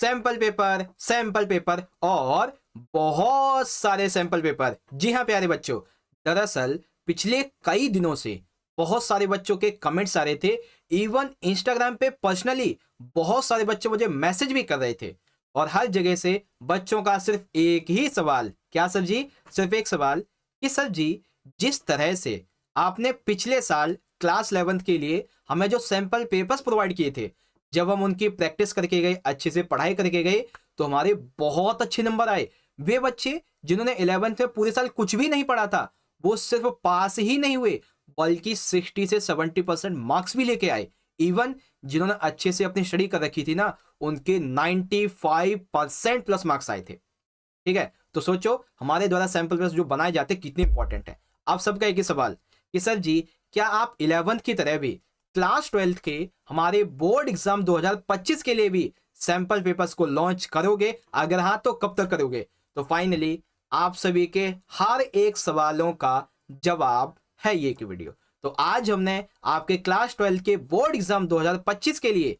Sample paper और बहुत सारे सैंपल पेपर। जी हाँ प्यारे बच्चों, दरअसल पिछले कई दिनों से बहुत सारे बच्चों के कमेंट्स आ रहे थे, इवन इंस्टाग्राम पे पर्सनली बहुत सारे बच्चे मुझे मैसेज भी कर रहे थे और हर जगह से बच्चों का सिर्फ एक ही सवाल, क्या सर जी, सिर्फ एक सवाल कि सर जी जिस तरह से आपने पिछले साल क्लास 11th के लिए हमें जो सैंपल पेपर्स प्रोवाइड किए थे, जब हम उनकी प्रैक्टिस करके गए, अच्छे से पढ़ाई करके गए, तो हमारे बहुत अच्छे नंबर आए। वे बच्चे जिन्होंने 11th में पूरे साल कुछ भी नहीं पढ़ा था, वो सिर्फ पास ही नहीं हुए बल्कि 60 से 70% मार्क्स भी लेके आए। इवन जिन्होंने अच्छे से अपनी स्टडी कर रखी थी ना, उनके 95% प्लस मार्क्स आए थे। ठीक है, तो सोचो हमारे द्वारा सैंपल पेपर्स जो बनाए जाते हैं कितने इंपॉर्टेंट है। आप सबका एक ही सवाल कि सर जी क्या आप 11th की तरह भी क्लास 12th के हमारे बोर्ड एग्जाम 2025 के लिए भी सैंपल पेपर्स को लॉन्च करोगे? अगर हाँ तो कब तक करोगे? तो फाइनली आप सभी के हर एक सवालों का जवाब है ये की वीडियो। तो आज हमने आपके क्लास 12 के बोर्ड एग्जाम 2025 के लिए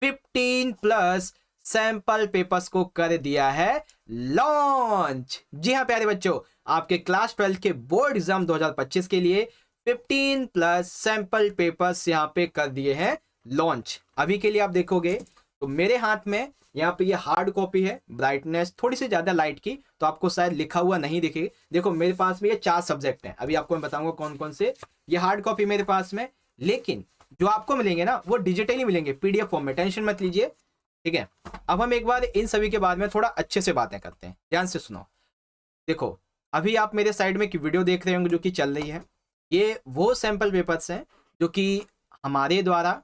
15 प्लस सैंपल पेपर्स को कर दिया है लॉन्च। जी हाँ प्यारे बच्चों, आपके क्लास 12 के बोर्ड एग्जाम 2025 के लिए 15 प्लस सैंपल पेपर्स यहाँ पे कर दिए हैं लॉन्च। अभी के लिए आप देखोगे तो मेरे हाथ में यहाँ पे ये हार्ड कॉपी है, ब्राइटनेस थोड़ी सी ज्यादा लाइट की, तो आपको शायद लिखा हुआ नहीं दिखेगी। देखो मेरे पास में ये 4 सब्जेक्ट हैं, अभी आपको मैं बताऊंगा कौन कौन से। ये हार्ड कॉपी मेरे पास में, लेकिन जो आपको मिलेंगे ना वो डिजिटली मिलेंगे, पीडीएफ फॉर्म में, टेंशन मत लीजिए। ठीक है, अब हम एक बार इन सभी के बारे में थोड़ा अच्छे से बातें करते हैं, ध्यान से सुनो। देखो अभी आप मेरे साइड में एक वीडियो देख रहे होंगे जो कि चल रही है, ये वो सैंपल पेपर्स हैं जो कि हमारे द्वारा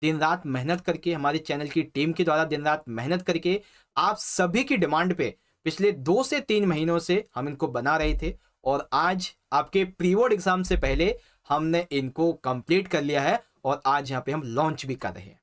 दिन रात मेहनत करके, हमारे चैनल की टीम के द्वारा दिन रात मेहनत करके आप सभी की डिमांड पे पिछले 2 से 3 महीनों से हम इनको बना रहे थे और आज आपके प्री बोर्ड एग्जाम से पहले हमने इनको कंप्लीट कर लिया है और आज यहाँ पे हम लॉन्च भी कर रहे हैं।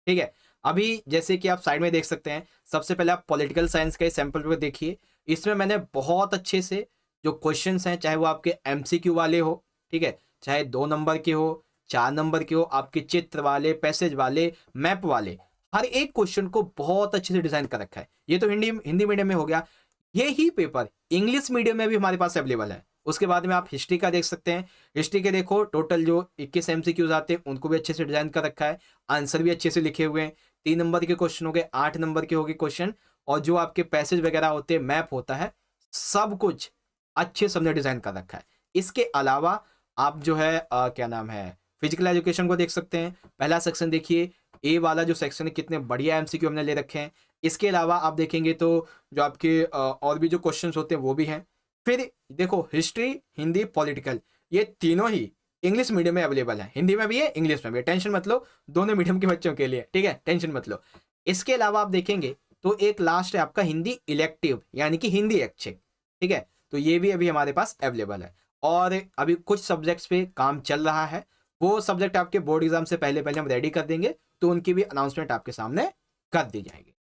ठीक है, अभी जैसे कि आप साइड में देख सकते हैं, सबसे पहले आप पॉलिटिकल साइंस का सैंपल पेपर देखिए। इसमें मैंने बहुत अच्छे से जो क्वेश्चंस हैं, चाहे वो आपके एमसीक्यू वाले हो, ठीक है, चाहे 2 नंबर के हो, 4 नंबर के हो, आपके चित्र वाले, पैसेज वाले, मैप वाले, हर एक क्वेश्चन को बहुत अच्छे से डिजाइन कर रखा है। ये तो हिंदी मीडियम में हो गया। ये ही पेपर इंग्लिश मीडियम में भी हमारे पास अवेलेबल है। उसके बाद में आप हिस्ट्री का देख सकते हैं। हिस्ट्री के देखो टोटल जो 21 एमसीक्यूज आते हैं उनको भी अच्छे से डिजाइन कर रखा है, आंसर भी अच्छे से लिखे हुए हैं। 3 नंबर के क्वेश्चन हो गए, 8 नंबर के हो गए क्वेश्चन, और जो आपके पैसेज वगैरह होते हैं, मैप होता है, सब कुछ अच्छे से हमने डिजाइन कर रखा है। इसके अलावा आप जो है क्या नाम है, फिजिकल एजुकेशन को देख सकते हैं। पहला सेक्शन देखिए, ए वाला जो सेक्शन है, कितने बढ़िया एमसीक्यू हमने ले रखे हैं। इसके अलावा आप देखेंगे तो जो आपके और भी जो क्वेश्चंस होते हैं वो भी हैं। फिर देखो हिस्ट्री, हिंदी, पॉलिटिकल, ये तीनों ही इंग्लिश मीडियम में अवेलेबल है। हिंदी में भी है, इंग्लिश में भी है, टेंशन मत लो, दोनों मीडियम के बच्चों के लिए। ठीक है, टेंशन मत लो। इसके अलावा आप देखेंगे तो एक लास्ट है आपका हिंदी इलेक्टिव, यानी कि हिंदी ऐच्छिक। ठीक है, तो ये भी अभी हमारे पास अवेलेबल है और अभी कुछ सब्जेक्ट्स पे काम चल रहा है। वो सब्जेक्ट आपके बोर्ड एग्जाम से पहले पहले हम रेडी कर देंगे, तो उनकी भी अनाउंसमेंट आपके सामने कर दी जाएगी।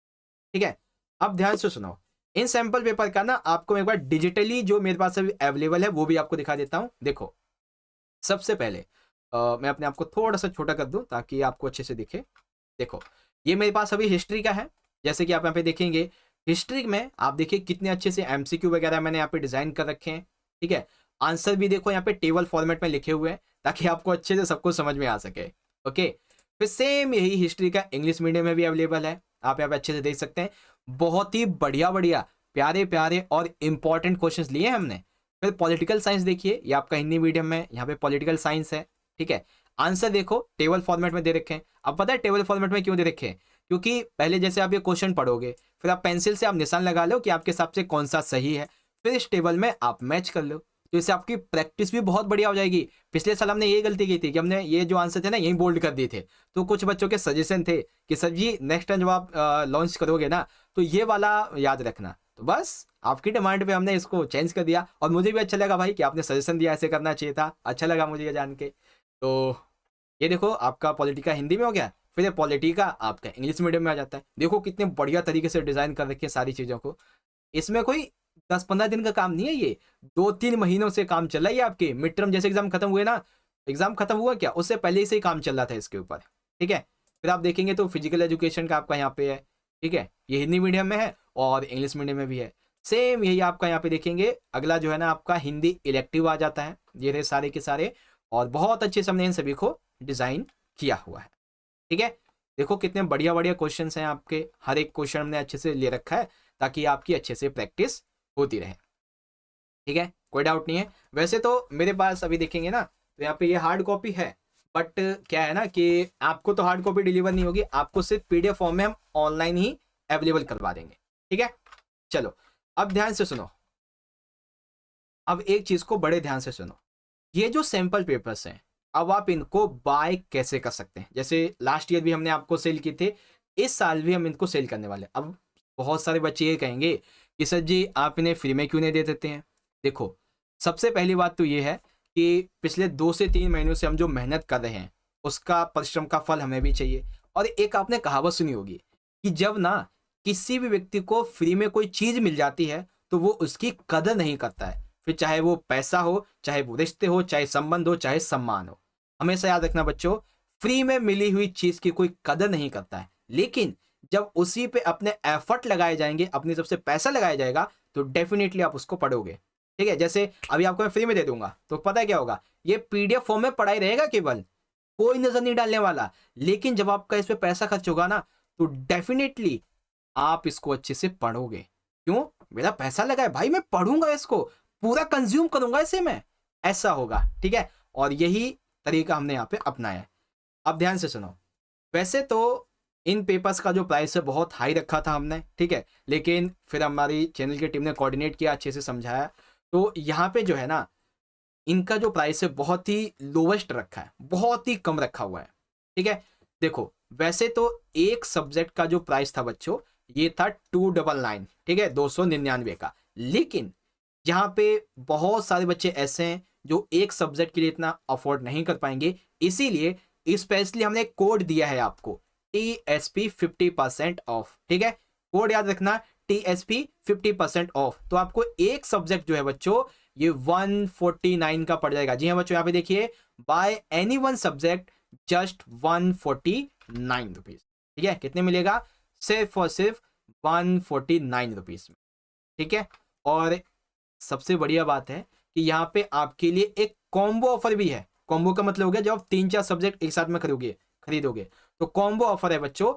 ठीक है, अब ध्यान से सुनो, इन सैंपल पेपर का ना आपको मैं एक बार डिजिटली जो मेरे पास अभी अवेलेबल है वो भी आपको दिखा देता हूं। देखो सबसे पहले मैं अपने आप को थोड़ा सा छोटा कर दूं ताकि आपको अच्छे से दिखे। देखो ये मेरे पास अभी हिस्ट्री का है, जैसे कि आप यहाँ पे देखेंगे हिस्ट्री में आप देखिए कितने अच्छे से एमसीक्यू वगैरह मैंने यहाँ पे डिजाइन कर रखे हैं। ठीक है, आंसर भी देखो यहाँ पे टेबल फॉर्मेट में लिखे हुए हैं ताकि आपको अच्छे से सब कुछ समझ में आ सके। ओके, फिर सेम यही हिस्ट्री का इंग्लिश मीडियम में भी अवेलेबल है, आप यहाँ पे अच्छे से देख सकते हैं। बहुत ही बढ़िया बढ़िया प्यारे प्यारे और इंपॉर्टेंट क्वेश्चंस लिए हैं हमने। फिर पॉलिटिकल साइंस देखिए, ये आपका हिंदी मीडियम में, यहाँ पे पॉलिटिकल साइंस है। ठीक है, आंसर देखो टेबल फॉर्मेट में दे रखे हैं। अब पता है टेबल फॉर्मेट में क्यों दे रखे हैं? क्योंकि पहले जैसे आप ये क्वेश्चन पढ़ोगे, फिर आप पेंसिल से आप निशान लगा लो कि आपके हिसाब से कौन सा सही है, फिर इस टेबल में आप मैच कर लो, तो इससे आपकी प्रैक्टिस भी बहुत बढ़िया हो जाएगी। पिछले साल हमने ये गलती की थी कि हमने ये जो आंसर थे ना यही बोल्ड कर दिए थे, तो कुछ बच्चों के सजेशन थे कि सर जी नेक्स्ट टाइम जब आप लॉन्च करोगे ना तो ये वाला याद रखना। तो बस आपकी डिमांड पे हमने इसको चेंज कर दिया और मुझे भी अच्छा लगा भाई कि आपने सजेशन दिया, ऐसे करना चाहिए था, अच्छा लगा मुझे ये जान के। तो ये देखो आपका पॉलिटिका हिंदी में हो गया, फिर पॉलिटिका आपका इंग्लिश मीडियम में आ जाता है। देखो कितने बढ़िया तरीके से डिजाइन कर रखे हैं सारी चीजों को। इसमें कोई 10-15 दिन का काम नहीं है, ये 2-3 महीनों से काम चल रहा है। आपके मिड टर्म जैसे एग्जाम खत्म हुए ना, एग्जाम खत्म हुआ क्या उससे पहले से ही काम चल रहा था इसके ऊपर। ठीक है, फिर आप देखेंगे तो फिजिकल एजुकेशन का आपका यहाँ पे है। ठीक है, ये हिंदी मीडियम में है और इंग्लिश मीडियम में भी है। सेम यही आपका यहाँ पे देखेंगे, अगला जो है ना आपका हिंदी इलेक्टिव आ जाता है। ये रहे सारे के सारे, और बहुत अच्छे से हमने इन सभी को डिज़ाइन किया हुआ है। ठीक है, देखो कितने बढ़िया बढ़िया क्वेश्चन हैं आपके, हर एक क्वेश्चन हमने अच्छे से ले रखा है ताकि आपकी अच्छे से प्रैक्टिस होती रहे। ठीक है, कोई डाउट नहीं है। वैसे तो मेरे पास अभी देखेंगे ना तो यहाँ पे ये हार्ड कॉपी है, बट क्या है ना कि आपको तो हार्ड कॉपी डिलीवर नहीं होगी, आपको सिर्फ पीडीएफ फॉर्म में हम ऑनलाइन ही अवेलेबल करवा देंगे। ठीक है, चलो अब ध्यान से सुनो, अब एक चीज को बड़े ध्यान से सुनो। ये जो सैंपल पेपर्स हैं, अब आप इनको बाय कैसे कर सकते हैं। जैसे लास्ट ईयर भी हमने आपको सेल किए थे, इस साल भी हम इनको सेल करने वाले हैं। अब बहुत सारे बच्चे ये कहेंगे कि सर जी आप इन्हें फ्री में क्यों नहीं दे देते हैं। देखो, सबसे पहली बात तो ये है कि पिछले 2 से 3 महीनों से हम जो मेहनत कर रहे हैं उसका परिश्रम का फल हमें भी चाहिए। और एक आपने कहावत सुनी होगी कि जब ना किसी भी व्यक्ति को फ्री में कोई चीज़ मिल जाती है तो वो उसकी कदर नहीं करता है, फिर चाहे वो पैसा हो, चाहे वो रिश्ते हो, चाहे संबंध हो, चाहे सम्मान हो। हमेशा याद रखना बच्चों, फ्री में मिली हुई चीज़ की कोई कदर नहीं करता है, लेकिन जब उसी पे अपने एफर्ट लगाए जाएंगे, अपनी तरफ से पैसा लगाया जाएगा, तो डेफिनेटली आप उसको पढ़ोगे। ठीक है, जैसे अभी आपको मैं फ्री में दे दूंगा तो पता है क्या होगा, ये पीडीएफ फॉर्म में पढ़ाई रहेगा केवल, कोई नजर नहीं डालने वाला। लेकिन जब आपका इस पे पैसा खर्च होगा ना तो डेफिनेटली आप इसको अच्छे से पढ़ोगे। क्यों, मेरा पैसा लगा है भाई, मैं पढ़ूंगा, इसको पूरा कंज्यूम करूंगा इसे मैं, ऐसा होगा। ठीक है, और यही तरीका हमने यहाँ पे अपनाया है। अब ध्यान से सुनो, वैसे तो इन पेपर्स का जो प्राइस है बहुत हाई रखा था हमने, ठीक है, लेकिन फिर हमारी चैनल की टीम ने कोऑर्डिनेट किया, अच्छे से समझाया, तो यहाँ पे जो है ना इनका जो प्राइस है बहुत ही लोवेस्ट रखा है, बहुत ही कम रखा हुआ है। ठीक है, देखो वैसे तो एक सब्जेक्ट का जो प्राइस था बच्चों ये था 299, ठीक है, 299 का। लेकिन यहाँ पे बहुत सारे बच्चे ऐसे हैं जो एक सब्जेक्ट के लिए इतना अफोर्ड नहीं कर पाएंगे, इसीलिए स्पेशली हमने एक कोड दिया है आपको, TSP 50% ऑफ। ठीक है, कोड याद रखना, TSP 50% ऑफ। तो आपको एक सब्जेक्ट जो है बच्चों ये 149 का पड़ जाएगा। जी हाँ बच्चों, यहाँ पे देखिए, by any one subject just 149 rupees. ठीक है, कितने मिलेगा, सिर्फ और सिर्फ 149 रुपीज में। ठीक है, और सबसे बढ़िया बात है कि यहाँ पे आपके लिए एक कॉम्बो ऑफर भी है। कॉम्बो का मतलब हो गया जब आप 3-4 सब्जेक्ट एक साथ में खरीदोगे तो कॉम्बो ऑफर है बच्चों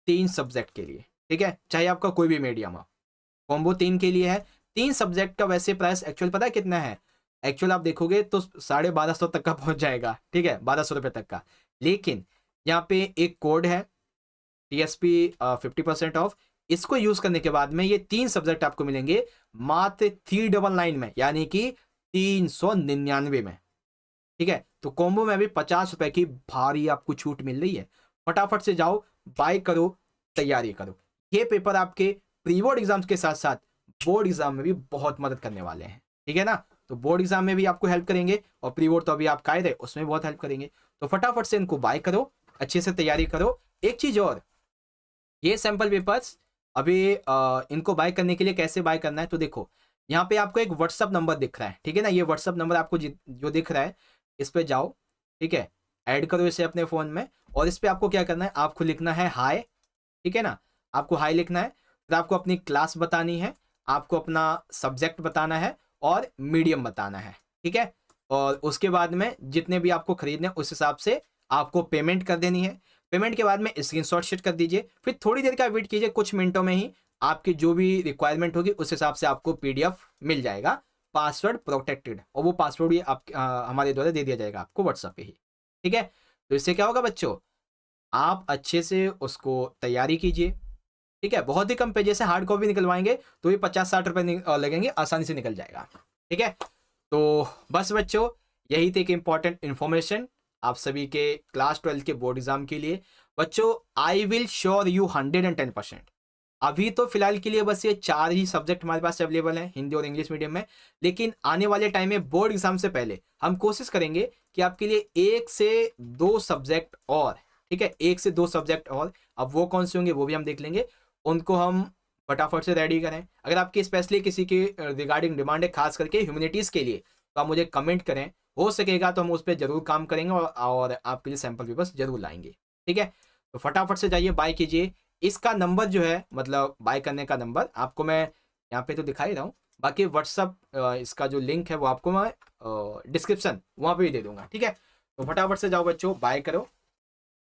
3 सब्जेक्ट के लिए। ठीक है, चाहे आपका कोई भी मीडियम हो, कॉम्बो 3 के लिए है। 3 सब्जेक्ट का वैसे प्राइस एक्चुअल पता है कितना है, एक्चुअल आप देखोगे तो 1250 तक का पहुंच जाएगा। ठीक है, 1200 रुपये तक का। लेकिन यहाँ पे एक कोड है TSP 50% ऑफ, इसको यूज करने के बाद में ये 3 सब्जेक्ट आपको मिलेंगे मात्र 399 में, यानी कि 399 में। ठीक है, तो कॉम्बो में भी 50 रुपए की भारी आपको छूट मिल रही है। फटाफट से जाओ, बाय करो, तैयारी करो। ये पेपर आपके प्री बोर्ड एग्जाम्स के साथ साथ बोर्ड एग्जाम में भी बहुत मदद करने वाले हैं। ठीक है ना, तो बोर्ड एग्जाम में भी आपको हेल्प करेंगे और प्री बोर्ड तो अभी आप कायदे उसमें बहुत हेल्प करेंगे। तो फटाफट से इनको बाय करो, अच्छे से तैयारी करो। एक चीज और, ये सैंपल पेपर्स अभी इनको बाय करने के लिए कैसे बाय करना है, तो देखो यहाँ पे आपको एक व्हाट्सअप नंबर दिख रहा है। ठीक है ना, ये व्हाट्सअप नंबर आपको जो दिख रहा है इस पे जाओ। ठीक है, ऐड करो इसे अपने फ़ोन में, और इस पे आपको क्या करना है, आपको लिखना है हाय। ठीक है ना, आपको हाय लिखना है, फिर आपको अपनी क्लास बतानी है, आपको अपना सब्जेक्ट बताना है और मीडियम बताना है। ठीक है, और उसके बाद में जितने भी आपको खरीदने उस हिसाब से आपको पेमेंट कर देनी है। पेमेंट के बाद में स्क्रीनशॉट शेयर कर दीजिए, फिर थोड़ी देर का वेट कीजिए, कुछ मिनटों में ही आपकी जो भी रिक्वायरमेंट होगी उस हिसाब से आपको PDF मिल जाएगा, पासवर्ड प्रोटेक्टेड, और वो पासवर्ड भी आप हमारे द्वारा दे दिया जाएगा आपको व्हाट्सएप पे ही। ठीक है, तो इससे क्या होगा बच्चों, आप अच्छे से उसको तैयारी कीजिए। ठीक है, बहुत ही कम पेज, जैसे हार्ड कॉपी निकलवाएंगे तो ये 50-60 रुपए लगेंगे, आसानी से निकल जाएगा। ठीक है, तो बस बच्चों यही थी एक इंपॉर्टेंट इन्फॉर्मेशन आप सभी के क्लास 12 के बोर्ड एग्जाम के लिए। बच्चों आई विल श्योर यू 110%। अभी तो फिलहाल के लिए बस ये 4 ही सब्जेक्ट हमारे पास अवेलेबल हैं, हिंदी और इंग्लिश मीडियम में, लेकिन आने वाले टाइम में बोर्ड एग्जाम से पहले हम कोशिश करेंगे कि आपके लिए 1 से 2 सब्जेक्ट और, ठीक है, 1 से 2 सब्जेक्ट और, अब वो कौन से होंगे वो भी हम देख लेंगे, उनको हम फटाफट से रेडी करें। अगर आपकी स्पेशली किसी की रिगार्डिंग डिमांड है खास करके ह्यूमैनिटीज़ के लिए, तो आप मुझे कमेंट करें, हो सकेगा तो हम उस पर जरूर काम करेंगे और आपके लिए सैम्पल पेपर्स जरूर लाएंगे। ठीक है, तो फटाफट से जाइए, बाय कीजिए, इसका नंबर जो है, मतलब बाय करने का नंबर आपको मैं यहाँ पे तो दिखा ही रहा हूँ, बाकी व्हाट्सअप इसका जो लिंक है वो आपको मैं डिस्क्रिप्शन वहाँ पे भी दे दूंगा, ठीक है। तो फटाफट से जाओ बच्चों, बाय करो।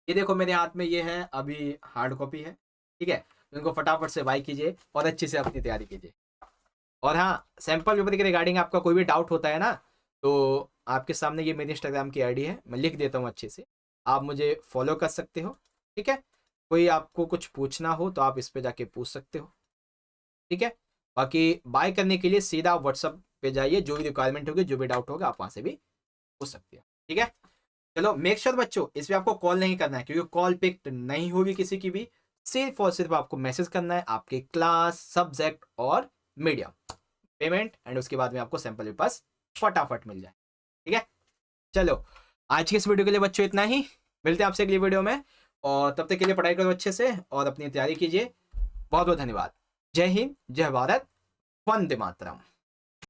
ये देखो मेरे हाथ में ये है, अभी हार्ड कॉपी है, ठीक है। तो इनको फटाफट से बाय कीजिए और अच्छे से अपनी तैयारी कीजिए। और हाँ, सैंपल पेपर के रिगार्डिंग आपका कोई भी डाउट होता है ना, तो आपके सामने ये मेरी इंस्टाग्राम की आईडी है, मैं लिख देता हूँ अच्छे से, आप मुझे फॉलो कर सकते हो, ठीक है। कोई आपको कुछ पूछना हो तो आप इस पे जाके पूछ सकते हो, ठीक है। बाकी बाय करने के लिए सीधा व्हाट्सअप पे जाइए, जो भी रिक्वायरमेंट होगी, जो भी डाउट होगा, आप वहाँ से भी पूछ सकते हो, ठीक है। चलो मेक श्योर बच्चों, इस पे आपको कॉल नहीं करना है, क्योंकि कॉल पिक नहीं होगी किसी की भी। सिर्फ और सिर्फ आपको मैसेज करना है, आपके क्लास, सब्जेक्ट और मीडियम, पेमेंट, एंड उसके बाद में आपको सैंपल पेपर्स फटाफट मिल जाए, ठीक है। चलो आज की इस वीडियो के लिए बच्चों इतना ही, मिलते हैं आपसे अगली वीडियो में, और तब तक के लिए पढ़ाई करो अच्छे से और अपनी तैयारी कीजिए। बहुत बहुत धन्यवाद। जय हिंद, जय भारत, वंदे मातरम।